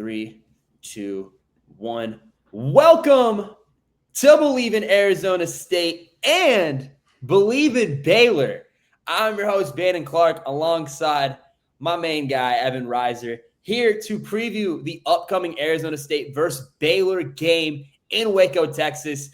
3, 2, 1. Welcome to Believe in Arizona State and Believe in Baylor. I'm your host, Bannon Clark, alongside my main guy, Evan Reiser, here to preview the upcoming Arizona State versus Baylor game in Waco, Texas.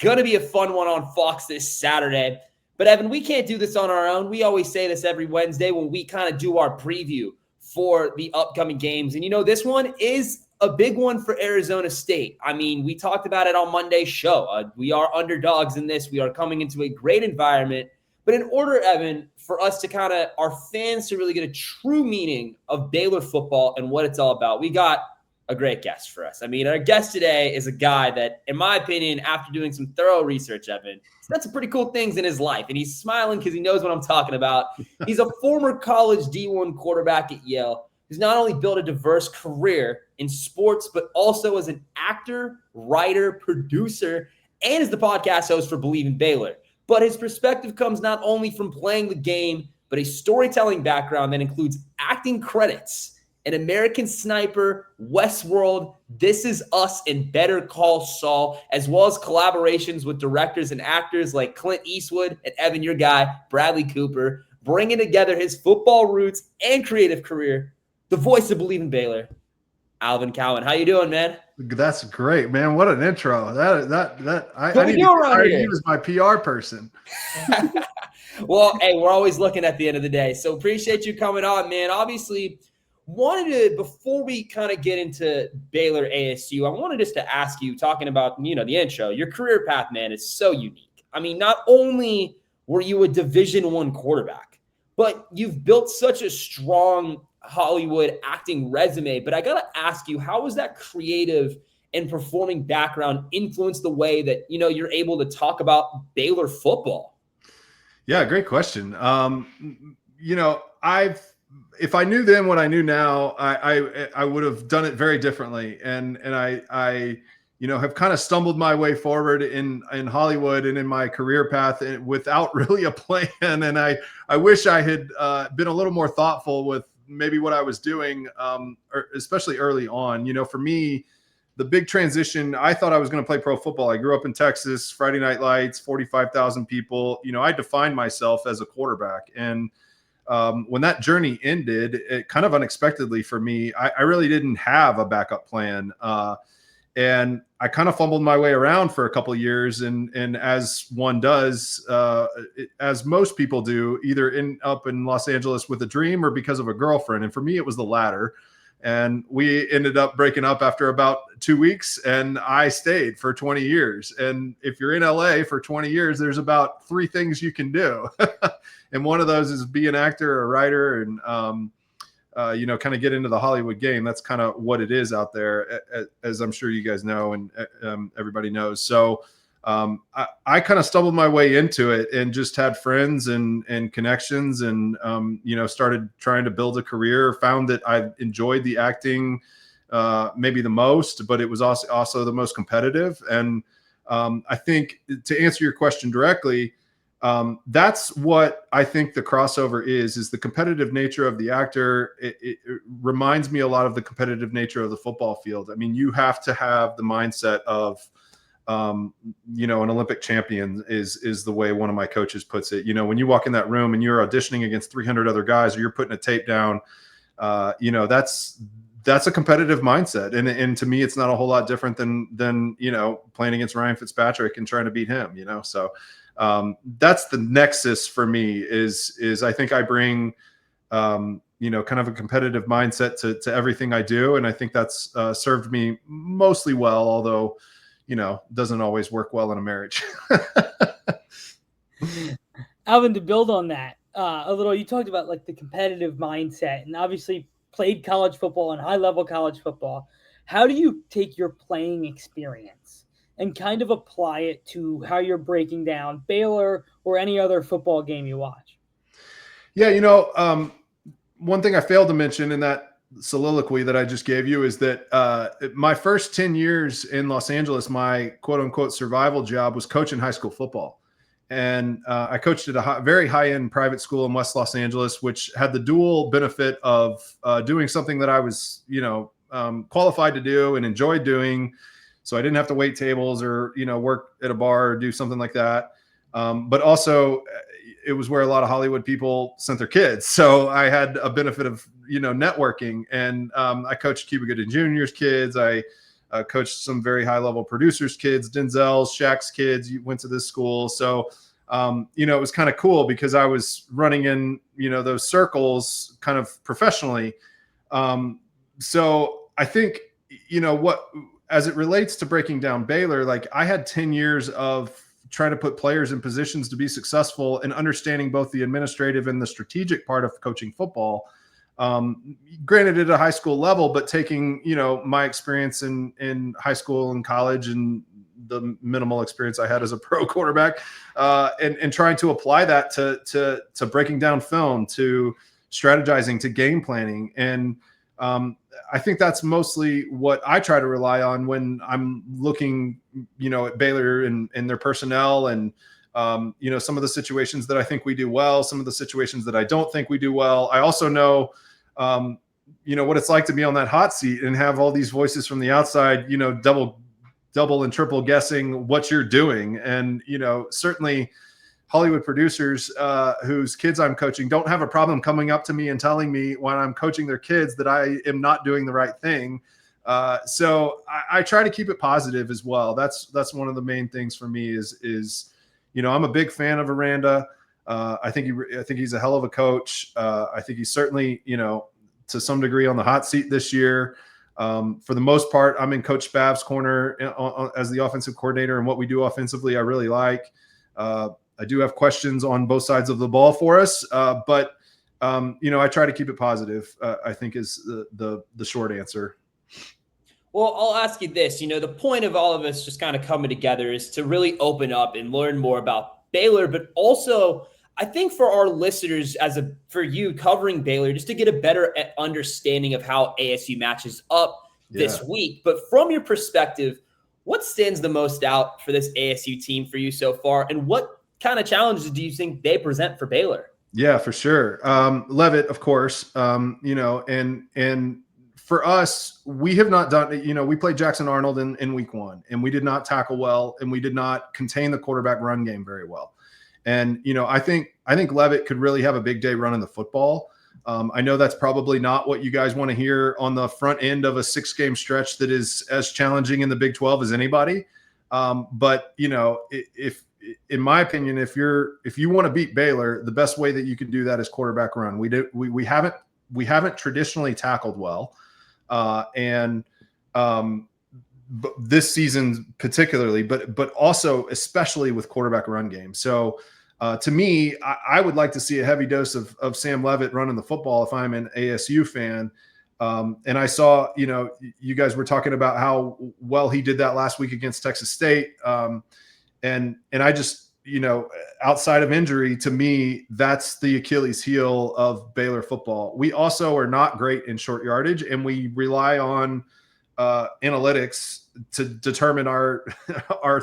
Gonna be a fun one on Fox this Saturday. But Evan, we can't do this on our own. We always say this every Wednesday when we kind of do our preview for the upcoming games. And, this one is a big one for Arizona State. I mean, we talked about it on Monday's show. We are underdogs in this. We are coming into a great environment. But in order, Evan, for us to our fans to really get a true meaning of Baylor football and what it's all about, we got a great guest for us. I mean, our guest today is a guy that, in my opinion, after doing some thorough research, Evan, he's done some pretty cool things in his life. And he's smiling because he knows what I'm talking about. He's a former college D1 quarterback at Yale who's not only built a diverse career in sports, but also as an actor, writer, producer, and is the podcast host for Believe in Baylor. But his perspective comes not only from playing the game, but a storytelling background that includes acting credits, an American Sniper, Westworld, This Is Us, and Better Call Saul, as well as collaborations with directors and actors like Clint Eastwood and Evan, your guy, Bradley Cooper, bringing together his football roots and creative career. The voice of Believe in Baylor, Alvin Cowan. How you doing, man? That's great, man. What an intro. I need to hire you as my PR person. Well, hey, we're always looking at the end of the day. So appreciate you coming on, man. Obviously, before we kind of get into Baylor ASU, I wanted just to ask you, talking about, the intro, your career path, man, is so unique. I mean, not only were you a Division I quarterback, but you've built such a strong Hollywood acting resume. But I got to ask you, how was that creative and performing background influence the way that, you're able to talk about Baylor football? Yeah, great question. If I knew then what I knew now, I would have done it very differently. And I have kind of stumbled my way forward in Hollywood and in my career path without really a plan. And I wish I had been a little more thoughtful with maybe what I was doing, especially early on. For me, the big transition, I thought I was going to play pro football. I grew up in Texas, Friday Night Lights, 45,000 people. I defined myself as a quarterback. And when that journey ended, it kind of unexpectedly for me, I really didn't have a backup plan. And I kind of fumbled my way around for a couple of years. And as one does, as most people do, either end up in Los Angeles with a dream or because of a girlfriend. And for me, it was the latter. And we ended up breaking up after about 2 weeks, and I stayed for 20 years. And if you're in LA for 20 years, there's about 3 things you can do. And one of those is be an actor or a writer and, kind of get into the Hollywood game. That's kind of what it is out there, as I'm sure you guys know and everybody knows. So I kind of stumbled my way into it and just had friends and connections and, started trying to build a career, found that I enjoyed the acting maybe the most, but it was also the most competitive. And I think to answer your question directly, that's what I think the crossover is the competitive nature of the actor. It reminds me a lot of the competitive nature of the football field. I mean, you have to have the mindset of, an Olympic champion is the way one of my coaches puts it. When you walk in that room and you're auditioning against 300 other guys, or you're putting a tape down, that's a competitive mindset. And to me, it's not a whole lot different than playing against Ryan Fitzpatrick and trying to beat him, So that's the nexus for me is I think I bring, kind of a competitive mindset to everything I do. And I think that's served me mostly well, although, doesn't always work well in a marriage. Alvin, to build on that a little, you talked about like the competitive mindset and obviously played college football and high-level college football. How do you take your playing experience and kind of apply it to how you're breaking down Baylor or any other football game you watch? Yeah, one thing I failed to mention in that soliloquy that I just gave you is that my first 10 years in Los Angeles, my quote unquote survival job was coaching high school football. And I coached at a very high-end private school in West Los Angeles, which had the dual benefit of doing something that I was, qualified to do and enjoyed doing. So I didn't have to wait tables or, work at a bar or do something like that. But also it was where a lot of Hollywood people sent their kids. So I had a benefit of, networking, and I coached Cuba Gooding Jr.'s kids. I coached some very high level producers' kids, Denzel's, Shaq's kids went to this school. So, it was kind of cool because I was running in, those circles kind of professionally. So I think, as it relates to breaking down Baylor, like I had 10 years of trying to put players in positions to be successful and understanding both the administrative and the strategic part of coaching football. Granted at a high school level, but taking, my experience in high school and college and the minimal experience I had as a pro quarterback, and trying to apply that to breaking down film, to strategizing, to game planning. And I think that's mostly what I try to rely on when I'm looking, at Baylor and their personnel and, some of the situations that I think we do well, some of the situations that I don't think we do well. I also know, what it's like to be on that hot seat and have all these voices from the outside, double and triple guessing what you're doing. And, certainly Hollywood producers whose kids I'm coaching don't have a problem coming up to me and telling me when I'm coaching their kids that I am not doing the right thing. So I try to keep it positive as well. That's one of the main things for me is I'm a big fan of Aranda. I think he's a hell of a coach. I think he's certainly, to some degree on the hot seat this year. For the most part, I'm in Coach Spav's corner as the offensive coordinator, and what we do offensively, I really like. I do have questions on both sides of the ball for us, but I try to keep it positive. I think is the short answer. Well, I'll ask you this. The point of all of us just kind of coming together is to really open up and learn more about Baylor, but also I think for our listeners, for you covering Baylor, just to get a better understanding of how ASU matches up this week. But from your perspective, what stands the most out for this ASU team for you so far, and what kind of challenges do you think they present for Baylor? Yeah, for sure. Leivett, of course, and for us, we have not done, we played Jackson Arnold in week 1, and we did not tackle well, and we did not contain the quarterback run game very well. And, I think Leivett could really have a big day running the football. I know that's probably not what you guys want to hear on the front end of a 6-game stretch that is as challenging in the Big 12 as anybody. But, if in my opinion, if you want to beat Baylor, the best way that you can do that is quarterback run. We haven't traditionally tackled well. But this season particularly, but also especially with quarterback run game. So to me, I would like to see a heavy dose of Sam Leivett running the football if I'm an ASU fan. And I saw, you guys were talking about how well he did that last week against Texas State. And I just, outside of injury, to me, that's the Achilles heel of Baylor football. We also are not great in short yardage, and we rely on analytics to determine our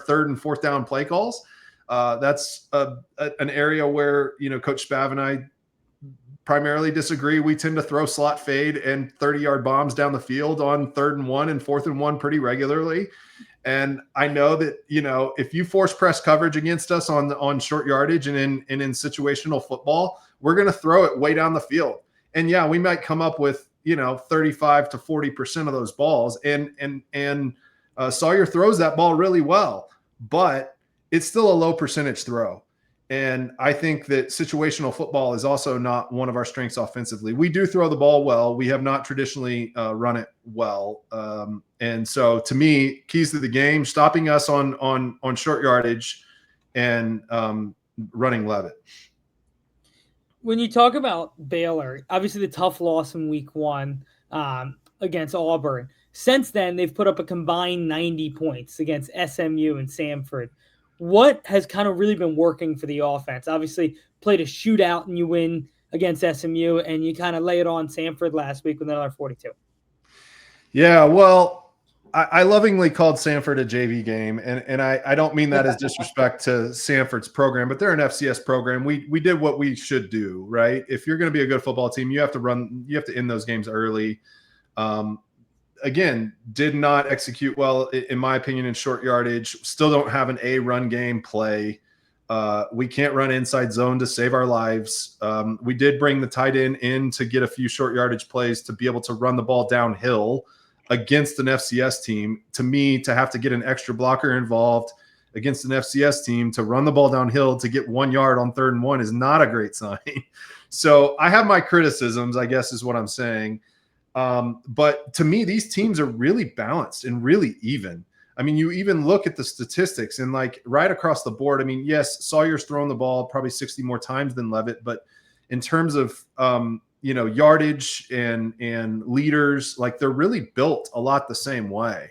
third and fourth down play calls. That's an area where, Coach Spav and I primarily disagree. We tend to throw slot fade and 30-yard bombs down the field on 3rd and 1 and 4th and 1 pretty regularly. And I know that, if you force press coverage against us on short yardage and in situational football, we're going to throw it way down the field. And yeah, we might come up with, 35 to 40% of those balls. And Sawyer throws that ball really well, but it's still a low percentage throw. And I think that situational football is also not one of our strengths offensively. We do throw the ball well. We have not traditionally run it well. And so to me, keys to the game, stopping us on short yardage and running Leivett. When you talk about Baylor, obviously the tough loss in week 1 against Auburn. Since then, they've put up a combined 90 points against SMU and Samford. What has kind of really been working for the offense? Obviously, played a shootout and you win against SMU, and you kind of lay it on Samford last week with another 42. Yeah, well, I lovingly called Samford a JV game, and I don't mean that as disrespect to Samford's program, but they're an FCS program. We did what we should do, right? If you're going to be a good football team, you have to end those games early. again, did not execute well, in my opinion, in short yardage. Still don't have an A run game play. We can't run inside zone to save our lives. We did bring the tight end in to get a few short yardage plays to be able to run the ball downhill against an FCS team. To me, to have to get an extra blocker involved against an FCS team to run the ball downhill to get 1 yard on 3rd and 1 is not a great sign. So I have my criticisms, I guess is what I'm saying. But to me, these teams are really balanced and really even. I mean, you even look at the statistics and like right across the board. I mean, yes, Sawyer's thrown the ball probably 60 more times than Leivett, but in terms of, yardage and leaders, like they're really built a lot the same way.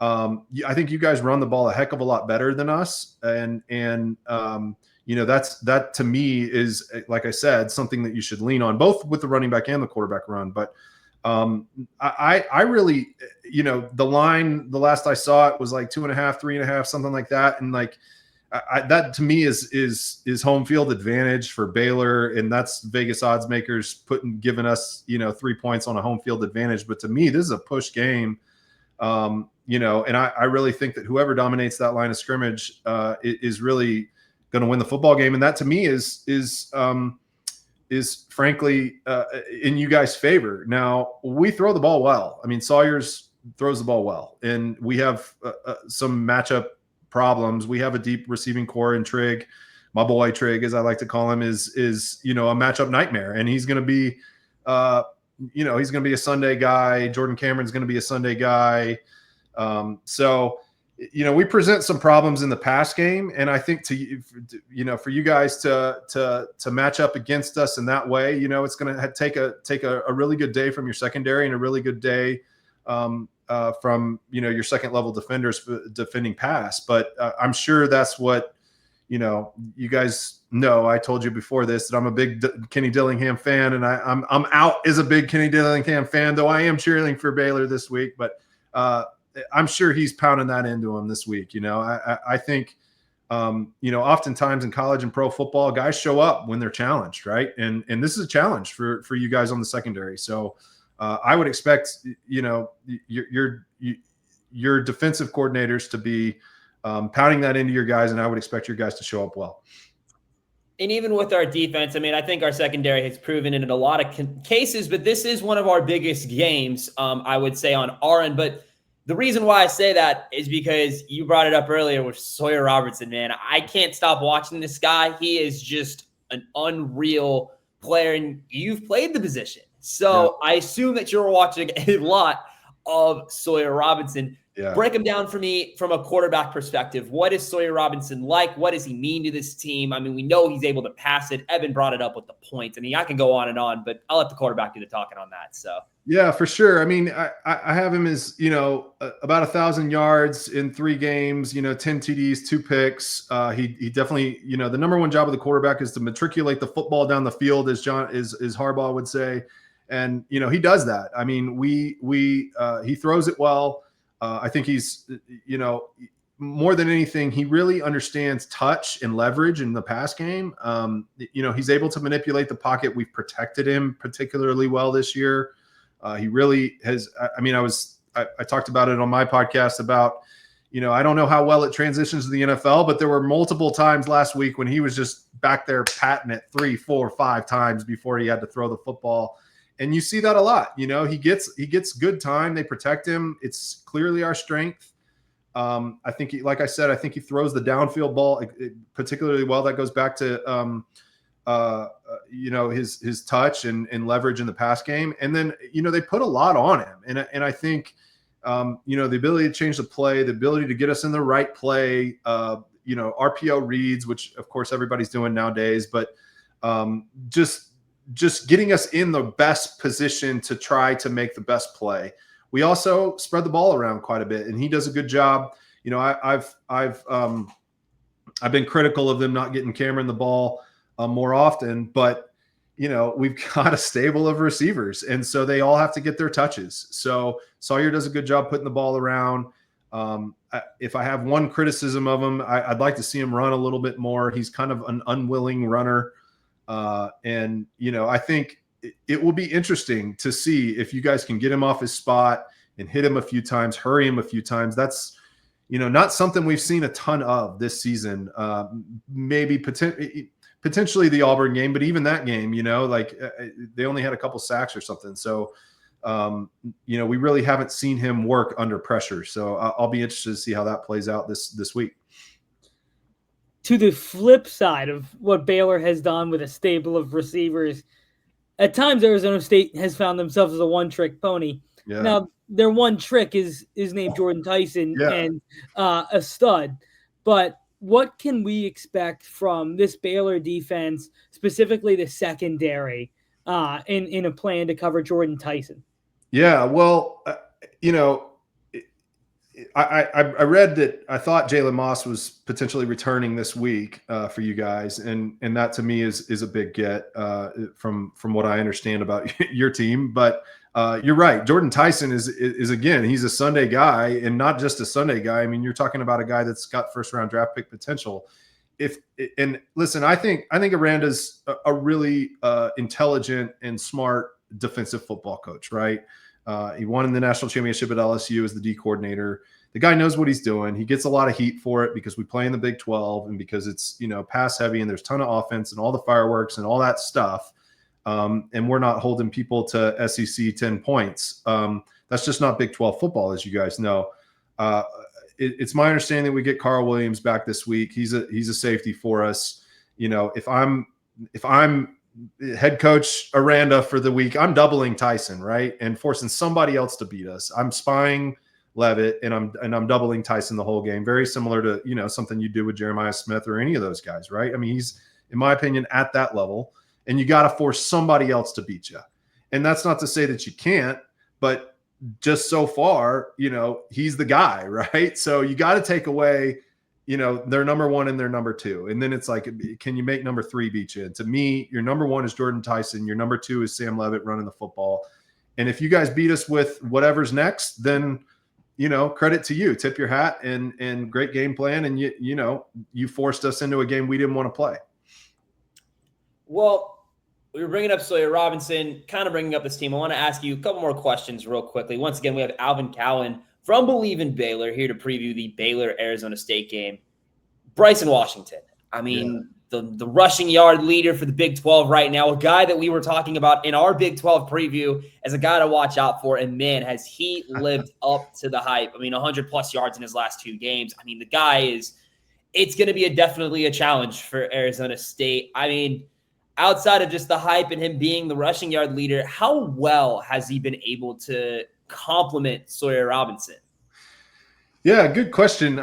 I think you guys run the ball a heck of a lot better than us. And that to me is, like I said, something that you should lean on both with the running back and the quarterback run. But I really, the line, the last I saw it was like 2.5, 3.5, something like that. And like, that to me is home field advantage for Baylor. And that's Vegas odds makers giving us, 3 points on a home field advantage. But to me, this is a push game. And I really think that whoever dominates that line of scrimmage is really going to win the football game. And that to me is frankly in you guys' favor. Now, we throw the ball well. I mean, Sawyer's throws the ball well, and we have some matchup problems. We have a deep receiving core, and Trigg, my boy Trigg, as I like to call him, is a matchup nightmare, and he's going to be he's going to be a Sunday guy. Jordan Cameron's going to be a Sunday guy. So we present some problems in the pass game, and I think for you guys to match up against us in that way, it's going to take a really good day from your secondary and a really good day from your second level defenders defending pass. But I'm sure that's what you guys know. I told you before this that I'm a big Kenny Dillingham fan, and I'm out as a big Kenny Dillingham fan, though I am cheering for Baylor this week. But I'm sure he's pounding that into him this week. I think, oftentimes in college and pro football, guys show up when they're challenged, right? And this is a challenge for you guys on the secondary. So I would expect, your defensive coordinators to be pounding that into your guys, and I would expect your guys to show up well. And even with our defense, I mean, I think our secondary has proven it in a lot of cases, but this is one of our biggest games, I would say, on our end. But the reason why I say that is because you brought it up earlier with Sawyer Robertson, man. I can't stop watching this guy. He is just an unreal player, and you've played the position. So yeah. I assume that you're watching a lot of Sawyer Robinson. Yeah. Break him down for me from a quarterback perspective. What is Sawyer Robinson like? What does he mean to this team? I mean, we know he's able to pass it. Evan brought it up with the points. I mean, I can go on and on, but I'll let the quarterback do the talking on that. So yeah, for sure. I mean, I have him as, about 1,000 yards in 3 games, 10 TDs, 2 picks. He definitely, the number one job of the quarterback is to matriculate the football down the field, as Harbaugh would say. And, he does that. I mean, he throws it well. I think he's, more than anything, he really understands touch and leverage in the pass game. He's able to manipulate the pocket. We've protected him particularly well this year. He really has. I mean, I talked about it on my podcast about, I don't know how well it transitions to the NFL, but there were multiple times last week when he was just back there patting it 3, 4, 5 times before he had to throw the football. And you see that a lot. He gets good time. They protect him. It's clearly our strength. I think, like I said, I think he throws the downfield ball particularly well. That goes back to, his touch and leverage in the pass game. And then, they put a lot on him. And I think, the ability to change the play, the ability to get us in the right play, RPO reads, which of course everybody's doing nowadays, but just getting us in the best position to try to make the best play. We also spread the ball around quite a bit, and he does a good job. I've been critical of them not getting Cameron the ball more often, but we've got a stable of receivers, and so they all have to get their touches. So Sawyer does a good job putting the ball around. If I have one criticism of him, I'd like to see him run a little bit more. He's kind of an unwilling runner. And I think it will be interesting to see if you guys can get him off his spot, hit him a few times, hurry him a few times. That's, not something we've seen a ton of this season. Maybe potentially the Auburn game, but even that game, they only had a couple sacks or something. So, we really haven't seen him work under pressure. So I'll be interested to see how that plays out this week. To the flip side of what Baylor has done with a stable of receivers, at times Arizona State has found themselves as a one-trick pony. Yeah. Now, their one trick is named Jordan Tyson and a stud. But what can we expect from this Baylor defense, specifically the secondary, in a plan to cover Jordan Tyson? Yeah, well, I read that I thought Jalen Moss was potentially returning this week for you guys, and that to me is a big get from what I understand about your team. But you're right, Jordan Tyson is again, he's a Sunday guy, and not just a Sunday guy. I mean, you're talking about a guy that's got first round draft pick potential. And listen, I think Aranda's a really intelligent and smart defensive football coach, right? He won in the national championship at LSU as the D coordinator. The guy knows what he's doing. He gets a lot of heat for it because we play in the Big 12 and because it's, pass heavy and there's a ton of offense and all the fireworks and all that stuff. And we're not holding people to SEC 10 points. That's just not Big 12 football, as you guys know. It's my understanding that we get Carl Williams back this week. He's a safety for us. If I'm head coach Aranda for the week, I'm doubling Tyson, right? And forcing somebody else to beat us. I'm spying Levitt and I'm doubling Tyson the whole game. Very similar to, something you do with Jeremiah Smith or any of those guys, right? I mean, he's, in my opinion, at that level, and you got to force somebody else to beat you. And that's not to say that you can't, but just so far, he's the guy, right? So you got to take away, their number one and their number two. And then it's like, can you make number three beat you? And to me, your number one is Jordan Tyson. Your number two is Sam Leivett running the football. And if you guys beat us with whatever's next, then, credit to you. Tip your hat and great game plan. And you forced us into a game we didn't want to play. Well, we were bringing up Sawyer Robinson, kind of bringing up this team. I want to ask you a couple more questions real quickly. Once again, we have Alvin Cowan from Believe in Baylor here to preview the Baylor-Arizona State game. Bryson Washington, the rushing yard leader for the Big 12 right now, a guy that we were talking about in our Big 12 preview as a guy to watch out for. And, man, has he lived up to the hype. 100-plus yards in his last two games. The guy it's going to be definitely a challenge for Arizona State. Outside of just the hype and him being the rushing yard leader, how well has he been able to complement Sawyer Robinson? Yeah, good question.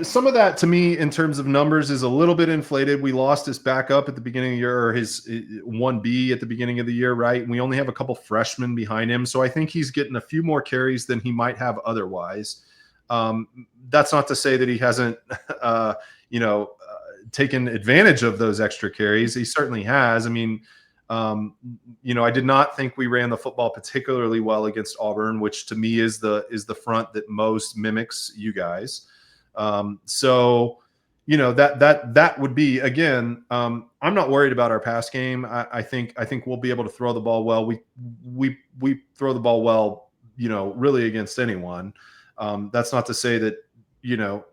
Some of that to me in terms of numbers is a little bit inflated. We lost his backup at the beginning of the year, or his 1B at the beginning of the year, right? And we only have a couple freshmen behind him. So I think he's getting a few more carries than he might have otherwise. That's not to say that he hasn't, taken advantage of those extra carries. He certainly has. I did not think we ran the football particularly well against Auburn, which to me is the front that most mimics you guys. That would be, again, I'm not worried about our pass game. I think we'll be able to throw the ball well. We throw the ball well, really against anyone. That's not to say that,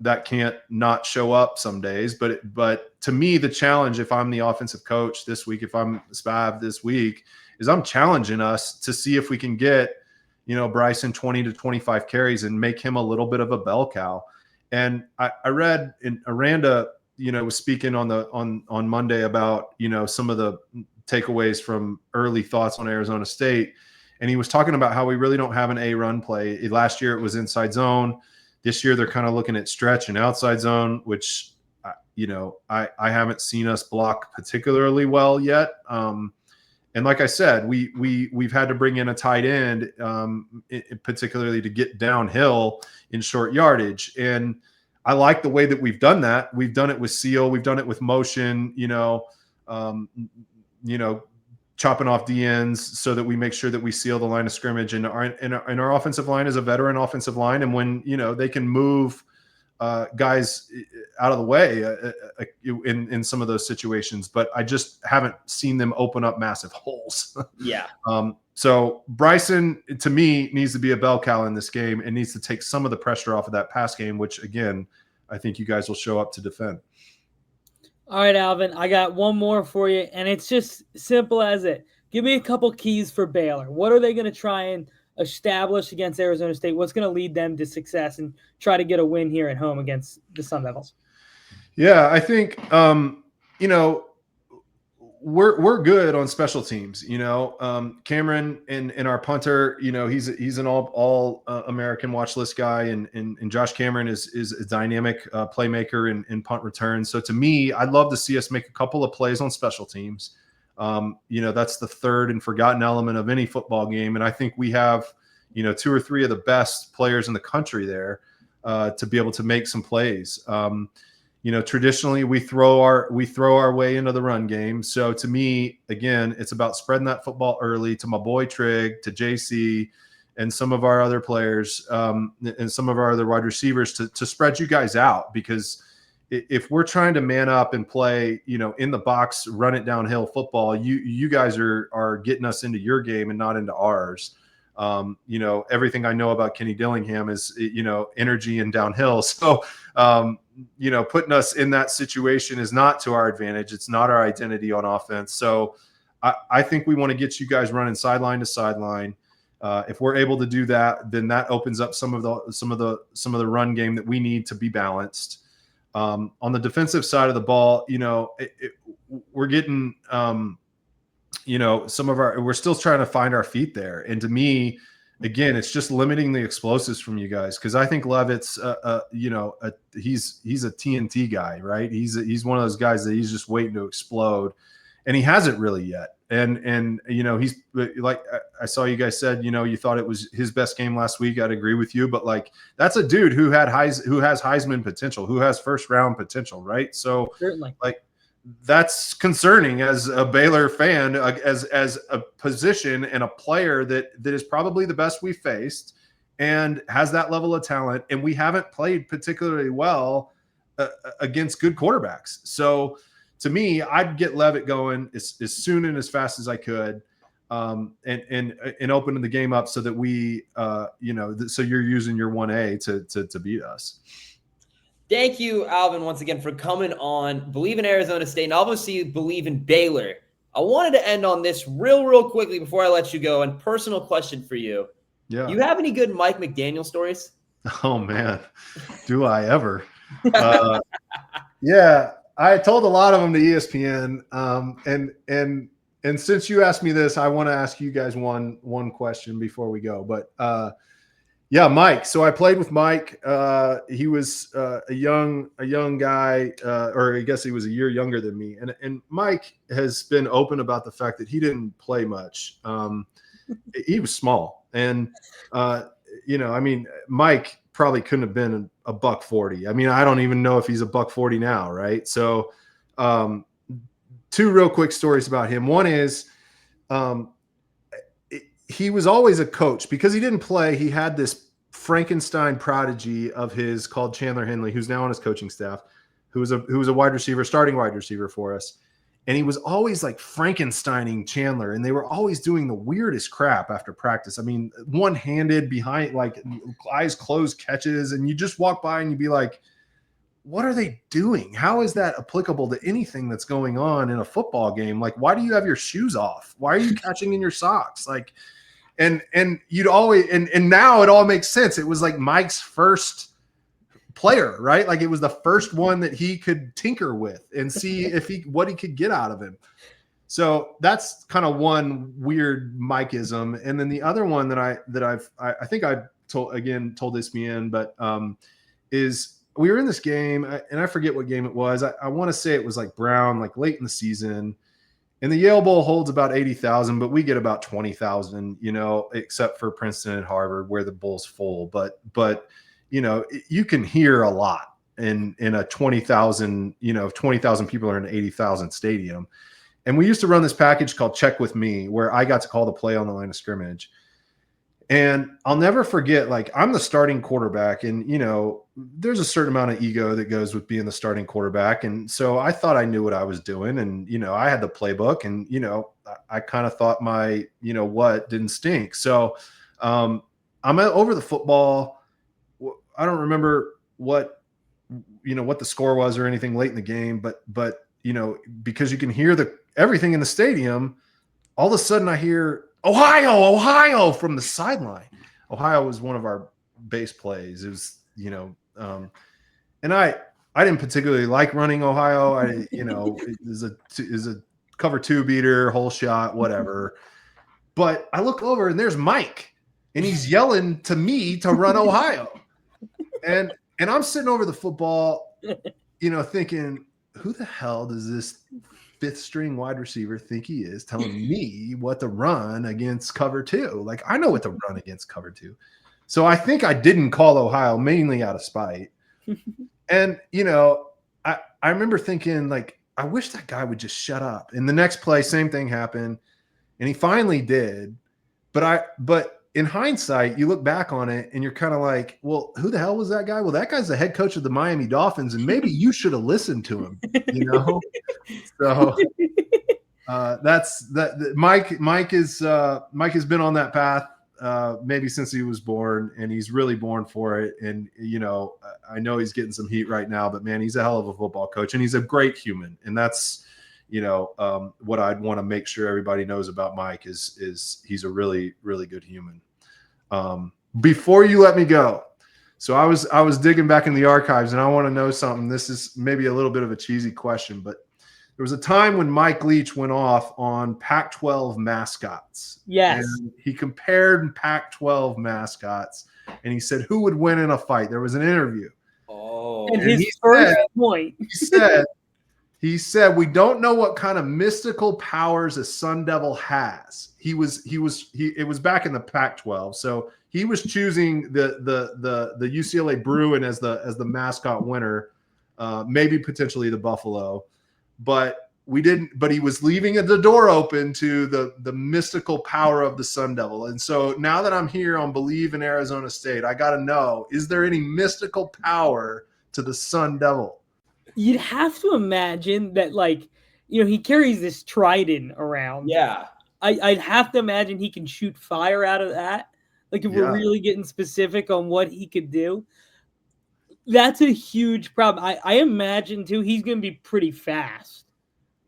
that can't not show up some days, but to me, the challenge, if I'm the offensive coach this week, if I'm Spav this week, is I'm challenging us to see if we can get, Bryson 20 to 25 carries and make him a little bit of a bell cow. And I read in Aranda, was speaking on Monday about, some of the takeaways from early thoughts on Arizona State. And he was talking about how we really don't have an A run play. Last year it was inside zone. This year, they're kind of looking at stretch and outside zone, which, I haven't seen us block particularly well yet. And like I said, we've had to bring in a tight end, particularly to get downhill in short yardage. And I like the way that we've done that. We've done it with seal. We've done it with motion, chopping off DNs so that we make sure that we seal the line of scrimmage. And our offensive line is a veteran offensive line. And when, they can move guys out of the way in some of those situations, but I just haven't seen them open up massive holes. Yeah. So Bryson, to me, needs to be a bell cow in this game and needs to take some of the pressure off of that pass game, which, again, I think you guys will show up to defend. All right, Alvin, I got one more for you, and it's just simple as it. Give me a couple keys for Baylor. What are they going to try and establish against Arizona State? What's going to lead them to success and try to get a win here at home against the Sun Devils? Yeah, I think, we're good on special teams. Cameron and our punter, he's an all American watch list guy, and Josh Cameron is a dynamic playmaker in punt return. So to me, I'd love to see us make a couple of plays on special teams. That's the third and forgotten element of any football game, and I think we have 2 or 3 of the best players in the country there to be able to make some plays. Traditionally we throw our way into the run game. So to me, again, it's about spreading that football early to my boy Trigg, to JC, and some of our other players, and some of our other wide receivers to spread you guys out. Because if we're trying to man up and play, in the box, run it downhill football, you guys are getting us into your game and not into ours. Everything I know about Kenny Dillingham is, energy and downhill. So, putting us in that situation is not to our advantage. It's not our identity on offense. So I think we want to get you guys running sideline to sideline. If we're able to do that, then that opens up some of the run game that we need to be balanced. On the defensive side of the ball, we're getting, we're still trying to find our feet there. And to me, again, it's just limiting the explosives from you guys. Cause I think Leivett's, he's a TNT guy, right? He's one of those guys that he's just waiting to explode, and he hasn't really yet. And he's like, I saw you guys said, you thought it was his best game last week. I'd agree with you, but like, that's a dude who has Heisman potential, who has first round potential. Right. So certainly, like, that's concerning as a Baylor fan, as a position and a player that is probably the best we faced and has that level of talent. And we haven't played particularly well against good quarterbacks. So to me, I'd get Leivett going as soon and as fast as I could, and opening the game up so that we, so you're using your 1A to beat us. Thank you, Alvin, once again for coming on Believe in Arizona State, and obviously Believe in Baylor. I wanted to end on this real quickly before I let you go, and personal question for you. Yeah. You have any good Mike McDaniel stories? Oh, man. Do I ever? Yeah, I told a lot of them to ESPN. And since you asked me this, I want to ask you guys one question before we go. But yeah, Mike. So I played with Mike. He was a young guy, or I guess he was a year younger than me. And Mike has been open about the fact that he didn't play much. He was small, and Mike probably couldn't have been a $140. I mean, I don't even know if he's a $140 now, right? So, 2 real quick stories about him. One is, he was always a coach because he didn't play. He had this Frankenstein prodigy of his called Chandler Henley, who's now on his coaching staff, who was a wide receiver, starting wide receiver for us. And he was always like Frankensteining Chandler, and they were always doing the weirdest crap after practice. I mean, one-handed behind, like eyes closed catches, and you just walk by and you'd be like, what are they doing? How is that applicable to anything that's going on in a football game? Like, why do you have your shoes off? Why are you catching in your socks? Like, and you'd always, and now it all makes sense. It was like Mike's first player, right? Like, it was the first one that he could tinker with and see what he could get out of him. So that's kind of one weird Mikeism. And then the other one that I think I told ESPN, but is we were in this game, and I forget what game it was. I want to say it was like Brown, like late in the season. And the Yale Bowl holds about 80,000, but we get about 20,000, except for Princeton and Harvard where the Bowl's full. But you can hear a lot in a 20,000, if 20,000 people are in an 80,000 stadium. And we used to run this package called Check With Me, where I got to call the play on the line of scrimmage. And I'll never forget, like, I'm the starting quarterback, and, there's a certain amount of ego that goes with being the starting quarterback. And so I thought I knew what I was doing, and, I had the playbook, and, I kind of thought my, what didn't stink. So I'm over the football. I don't remember what the score was or anything late in the game, but because you can hear everything in the stadium, all of a sudden I hear Ohio from the sideline. Ohio was one of our base plays. It was, and I didn't particularly like running Ohio. It is a cover 2 beater, whole shot, whatever. But I look over and there's Mike, and he's yelling to me to run Ohio. And I'm sitting over the football, thinking, who the hell does this 5th string wide receiver think he is telling me what to run against cover 2? Like, I know what to run against cover 2. So I think I didn't call Ohio mainly out of spite. And, I remember thinking, like, I wish that guy would just shut up. And the next play, same thing happened. And he finally did. But in hindsight, you look back on it and you're kind of like, well, who the hell was that guy? Well, that guy's the head coach of the Miami Dolphins, and maybe you should have listened to him, So that's that. Mike has been on that path maybe since he was born, and he's really born for it. And I know he's getting some heat right now, but man, he's a hell of a football coach, and he's a great human. And that's what I'd want to make sure everybody knows about Mike is he's a really, really good human. Before you let me go, so I was digging back in the archives, and I want to know something. This is maybe a little bit of a cheesy question, but there was a time when Mike Leach went off on Pac-12 mascots. Yes. And he compared Pac-12 mascots, and he said who would win in a fight. There was an interview. Oh. And his first point. He said, we don't know what kind of mystical powers a Sun Devil has. It was back in the Pac-12. So he was choosing the UCLA Bruin as the mascot winner, maybe potentially the Buffalo, but he was leaving the door open to the mystical power of the Sun Devil. And so now that I'm here on Believe in Arizona State, I got to know, is there any mystical power to the Sun Devil? You'd have to imagine that, he carries this trident around. Yeah. I'd have to imagine he can shoot fire out of that. Like, if we're really getting specific on what he could do, that's a huge problem. I imagine, too, he's going to be pretty fast.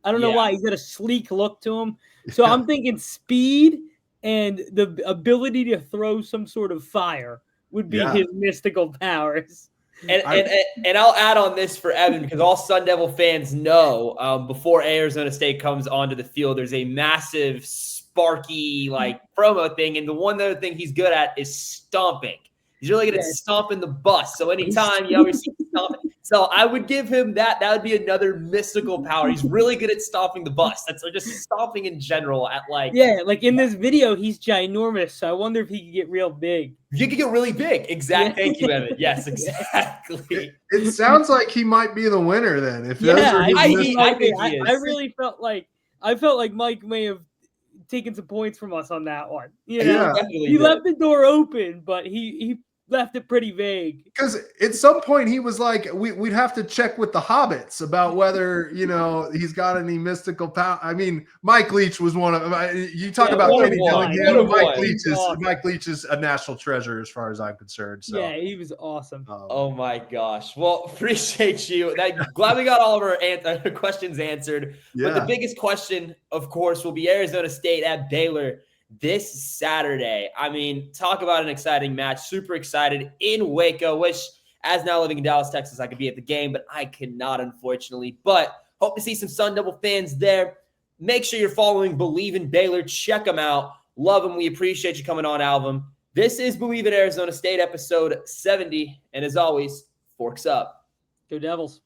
I don't know why. He's got a sleek look to him. So I'm thinking speed and the ability to throw some sort of fire would be his mystical powers. And I'll add on this for Evan, because all Sun Devil fans know before Arizona State comes onto the field, there's a massive sparky promo thing. And the one other thing he's good at is stomping. He's really good at stomping the bus. So anytime you always see stomping. So I would give him that. That would be another mystical power. He's really good at stomping the bus. That's just stomping in general at in this video, he's ginormous. So I wonder if he could get real big. You could get really big. Exactly. Thank you, Evan. Yes, exactly. It sounds like he might be the winner then. If I really felt like Mike may have taken some points from us on that one. He left the door open, but he left it pretty vague. Because at some point he was like, we'd have to check with the hobbits about whether he's got any mystical power. I mean, Mike Leach was one of you talk about Kenny Dillingham. Mike Leach is a national treasure as far as I'm concerned. So yeah, he was awesome. Oh my gosh. Well, appreciate you. Glad we got all of our questions answered. But the biggest question, of course, will be Arizona State at Baylor this Saturday. I mean, talk about an exciting match. Super excited in Waco. Wish, as now living in Dallas, Texas, I could be at the game, but I cannot, unfortunately. But hope to see some Sun Devil fans there. Make sure you're following Believe in Baylor. Check them out. Love them. We appreciate you coming on, Alvin. This is Believe in Arizona State, episode 70. And as always, forks up. Go Devils.